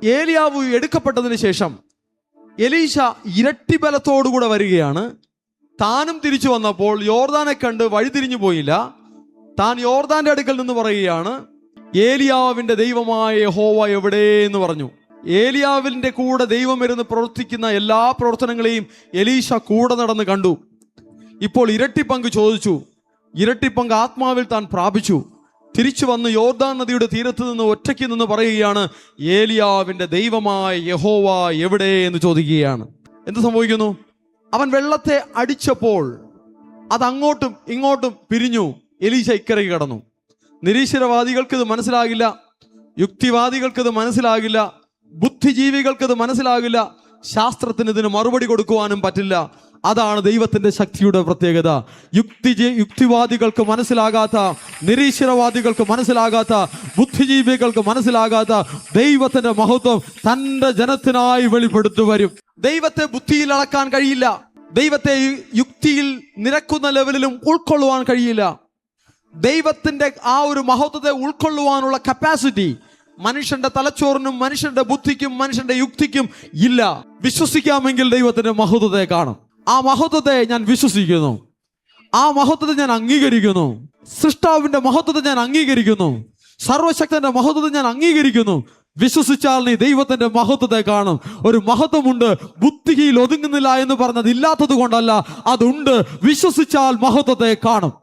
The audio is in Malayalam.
ഏലിയാവ് എടുക്കപ്പെട്ടതിന് ശേഷം എലീശ ഇരട്ടി ബലത്തോടുകൂടെ വരികയാണ്. താനും തിരിച്ചു വന്നപ്പോൾ യോർദാനെ കണ്ട് വഴിതിരിഞ്ഞു പോയില്ല. താൻ യോർദാന്റെ അടുക്കൽ നിന്ന് പറയുകയാണ്, ഏലിയാവിന്റെ ദൈവമായ യഹോവ എവിടെ എന്ന് പറഞ്ഞു. ഏലിയാവിന്റെ കൂടെ ദൈവം ഇരുന്ന് പ്രവർത്തിക്കുന്ന എല്ലാ പ്രവർത്തനങ്ങളെയും എലീശ കൂടെ നടന്ന് കണ്ടു. ഇപ്പോൾ ഇരട്ടിപ്പങ്ക് ചോദിച്ചു. ഇരട്ടിപ്പങ്ക് ആത്മാവിൽ താൻ പ്രാപിച്ചു. തിരിച്ചു വന്ന് യോർദാൻ നദിയുടെ തീരത്ത് നിന്ന് ഒറ്റയ്ക്ക് നിന്ന് പറയുകയാണ്, ഏലിയാവിന്റെ ദൈവമായ യഹോവ എവിടെ എന്ന് ചോദിക്കുകയാണ്. എന്ത് സംഭവിക്കുന്നു? അവൻ വെള്ളത്തെ അടിച്ചപ്പോൾ അത് അങ്ങോട്ടും ഇങ്ങോട്ടും പിരിഞ്ഞു. എലീശ ഇക്കരയ്ക്ക് കടന്നു. നിരീശ്വരവാദികൾക്ക് ഇത് മനസ്സിലാകില്ല, യുക്തിവാദികൾക്ക് ഇത് മനസ്സിലാകില്ല, ബുദ്ധിജീവികൾക്ക് ഇത് മനസ്സിലാകില്ല, ശാസ്ത്രത്തിന് ഇതിന് മറുപടി കൊടുക്കുവാനും പറ്റില്ല. അതാണ് ദൈവത്തിന്റെ ശക്തിയുടെ പ്രത്യേകത. യുക്തിവാദികൾക്ക് മനസ്സിലാകാത്ത, നിരീശ്വരവാദികൾക്ക് മനസ്സിലാകാത്ത, ബുദ്ധിജീവികൾക്ക് മനസ്സിലാകാത്ത ദൈവത്തിന്റെ മഹത്വം തന്റെ ജനത്തിനായി വെളിപ്പെടുത്തി വരും. ദൈവത്തെ ബുദ്ധിയിൽ അളക്കാൻ കഴിയില്ല, ദൈവത്തെ യുക്തിയിൽ നിരക്കുന്ന ലെവലിലും ഉൾക്കൊള്ളുവാൻ കഴിയില്ല. ദൈവത്തിന്റെ ആ ഒരു മഹത്വത്തെ ഉൾക്കൊള്ളുവാനുള്ള കപ്പാസിറ്റി മനുഷ്യന്റെ തലച്ചോറിനും മനുഷ്യന്റെ ബുദ്ധിക്കും മനുഷ്യന്റെ യുക്തിക്കും ഇല്ല. വിശ്വസിക്കാമെങ്കിൽ ദൈവത്തിന്റെ മഹത്വത്തെ കാണും. ആ മഹത്വത്തെ ഞാൻ വിശ്വസിക്കുന്നു, ആ മഹത്വത്തെ ഞാൻ അംഗീകരിക്കുന്നു. സൃഷ്ടാവിന്റെ മഹത്വത്തെ ഞാൻ അംഗീകരിക്കുന്നു, സർവശക്തന്റെ മഹത്വത്തെ ഞാൻ അംഗീകരിക്കുന്നു. വിശ്വസിച്ചാൽ നീ ദൈവത്തിന്റെ മഹത്വത്തെ കാണും. ഒരു മഹത്വമുണ്ട്, ബുദ്ധിയിൽ ഒതുങ്ങുന്നില്ല എന്ന് പറഞ്ഞത് ഇല്ലാത്തത് കൊണ്ടല്ല, അതുണ്ട്. വിശ്വസിച്ചാൽ മഹത്വത്തെ കാണും.